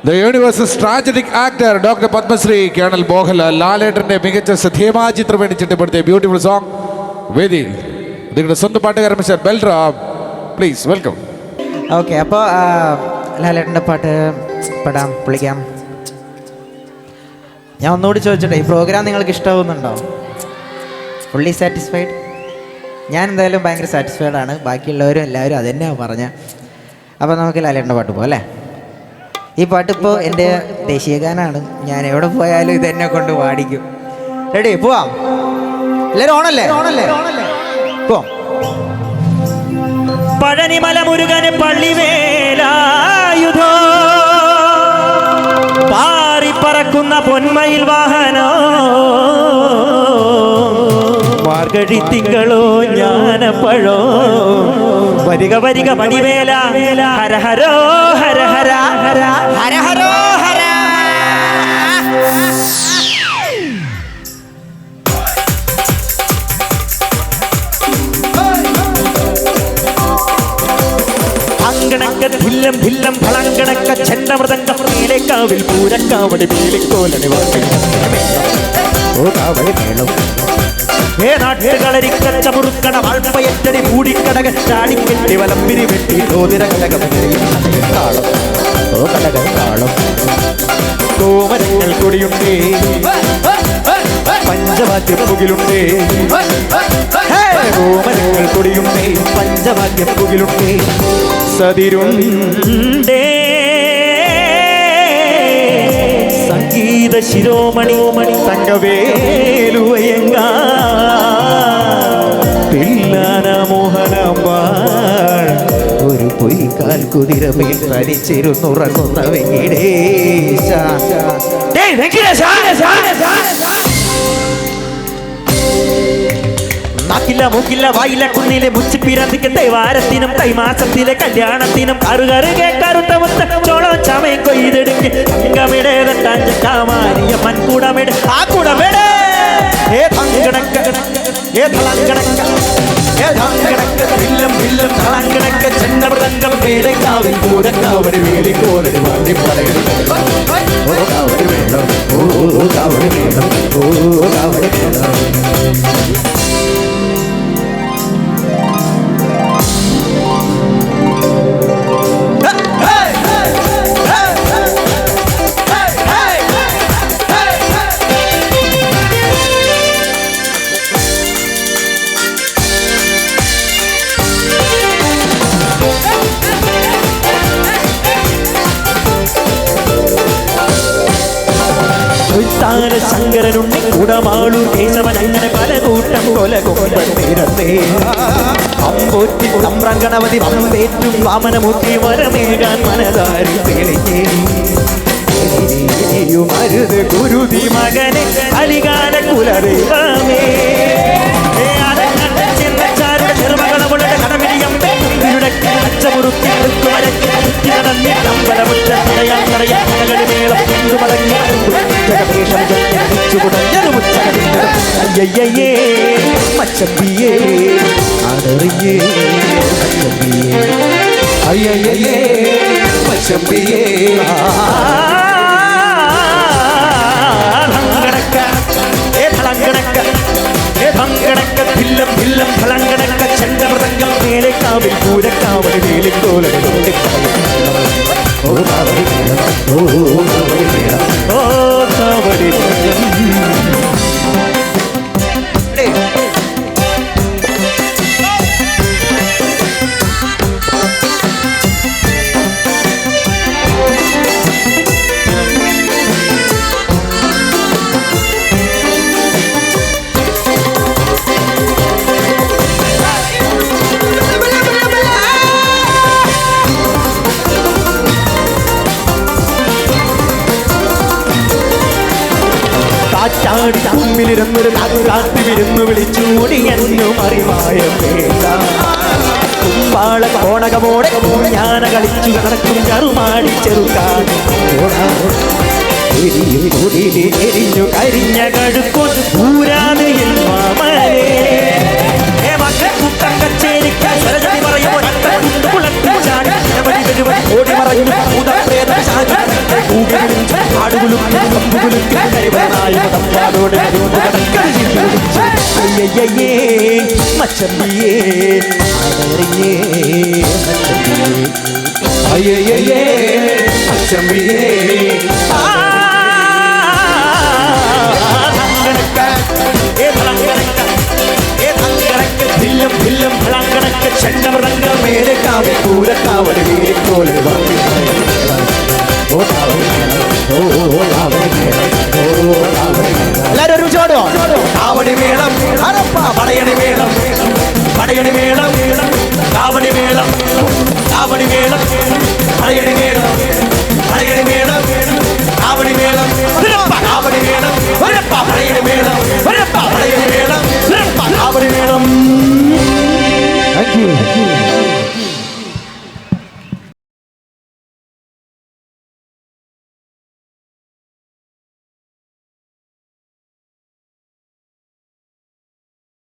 The universe's tragic actor Dr. Padmasri Colonel Mohanlal ലാലേട്ടന്റെ മികച്ച ശ്രദ്ധേയമായ ചിത്രം വേണ്ടി ചിട്ടപ്പെടുത്തിയ ബ്യൂട്ടിഫുൾ സോങ് വേദി നിങ്ങളുടെ സ്വന്തം പാട്ടുകാരൻ mister Balram please welcome. Okay, അപ്പോൾ ലാലേട്ടൻ്റെ പാട്ട് പാടാം, വിളിക്കാം. ഞാൻ ഒന്നുകൂടി ചോദിച്ചോട്ടെ, ഈ പ്രോഗ്രാം നിങ്ങൾക്ക് ഇഷ്ടമാവുന്നുണ്ടോ? Fully satisfied? ഞാൻ എന്തായാലും ഭയങ്കര സാറ്റിസ്ഫൈഡ് ആണ്. ബാക്കിയുള്ളവരും എല്ലാവരും അത് തന്നെയാണ് പറഞ്ഞത്. അപ്പോൾ നമുക്ക് ലാലേട്ടൻ്റെ പാട്ട് പോകാം അല്ലേ? ഈ പാട്ടിപ്പോൾ എൻ്റെ ദേശീയ ഗാനമാണ്. ഞാൻ എവിടെ പോയാലും ഇതെന്നെ കൊണ്ട് പാടിക്കും. റെഡി? പോവാം. എല്ലാവരും ഓണല്ലേ? പോവാം. പഴനിമല മുരുകന് പള്ളിവേലായുധോ പാറിപ്പറക്കുന്ന പൊന്മയിൽ വാഹനോ മാർഗഴി തിങ്കളോ ജ്ഞാനപ്പഴോ വരിക വരിക മണിവേല ഹര ഹരോ ഹര ഹര ഹര ഹര ഹരോ ഹര. അങ്കണക്ക ഭില്ലം ഭില്ലം ഫളങ്കണക്ക ചെണ്ടമൃതങ്കം മേലേക്കാവിൽ പൂരക്കാവടി പീലിക്കോലടി നാട്ടുകളരിക്കച്ച മുറുക്കണ വാൾപ്പയറ്റടി മൂടിക്കടക ചാടിക്കെട്ടി വലമ്പിരി വെട്ടി തോതിരകലകം കോമരങ്ങൾ കൊടിയുണ്ടേ പഞ്ചവാദ്യപ്പുകിലുണ്ടേ കോമരങ്ങൾ കൊടിയുണ്ടേ പഞ്ചവാദ്യപ്പുകിലുണ്ടേ സതിരുണ്ടേ സംഗീത ശിരോമണി തങ്കവേലുവയങ്ക പിള്ളാന മോഹനമ്പാൾ ഒരു പൊയ്ക്കാൽ കുതിരമേൽ തരിച്ചിരുന്നുറങ്ങുന്ന വെങ്കിടേശ. നാക്കില്ല മൂക്കില്ല വായില്ല കുന്നിലെ മുച്ചിപ്പിരന്തിക്ക് തൈവാരത്തിനും തൈമാസത്തിലെ കല്യാണത്തിനും കറുകറ് കേട്ടറുത്ത മുത്ത ചോളം ചമയം കൊയ്തെടുക്ക് അങ്കമിടേതാഞ്ചക്കാമാരിയ മൺകൂടമിട് ആ കൂടമിട് ഏ തങ്കണക്ക ഏ തളങ്കണക്ക ഏ തങ്കണക്ക വില്ലം വില്ലം തളങ്കണക്ക ചെന്നമൃതങ്കം പേടക്കാവിൽ പൂരക്കാവടി വേലിക്കോലടി വാണ്ടി പറയുന്നു ഓ കാവടി വേണം ഓ കാവടി വേണം ഓ കാവടി വേണം. ശങ്കരനുണ്ണി കുടമാളു കേശവൻ അങ്ങനെ പല കൂട്ടം കൊല കൊമ്പേ അമ്പോറ്റി സംരംഗണവതി വമ്പേറ്റും വാമനമൂർത്തി വരമേകാൻ മനതാരി തെളിഞ്ഞേരുമരുത് ഗുരുതി മകനെ അലികാല കുലദേവമേ നിർമ്മകളുടെ കടമിടിയമ്പേ അച്ചമുറുക്കി മച്ചമ്പിയേ അടറിയേ അയ്യയ്യേ മച്ചമ്പിയേ ഭങ്കണക്ക ഏ ഫളങ്കണക്ക ഏ ഭങ്കണക്ക ഭില്ലം ഭില്ലം ഫളങ്കണക്ക ചെണ്ടമൃതങ്കം മേലേക്കാവിൽ പൂരക്കാവടി വേലിക്കോലടി ഓ കാവടി വേണം ഓ കാവടി വേണം ഓ കാവടി വേണം. കാറ്റാടി തമ്മിലിരുന്നൊരു കാത്തി വിരുന്നു വിളിച്ചൂടിയെന്നു അറിവായ കുമ്പാള കോണകമോടെ ഞാന കളിച്ചു നടക്കും കറുമാടി ചെറുക്കാൻ എരിഞ്ഞു കരിഞ്ഞ കഴുക്കൊൻ ൂരാതയിൽ മാമരേ മക്കൂട്ടം കച്ചേരിക്കാൻ പറയുമ്പോൾ ഓടി മറഞ്ഞു മച്ചമ്പിയേ അടറിയേ അയ്യേ മച്ചമ്പിയേ മേരക്കാവ് പൂരക്കാവടി വീരിക്കോല് എല്ലാരും ഒരു ചോടോ കാവടി മേളം പടയണി മേളം പടയണി മേളം കാവടി മേളം കാവടി മേളം പടയണി മേളം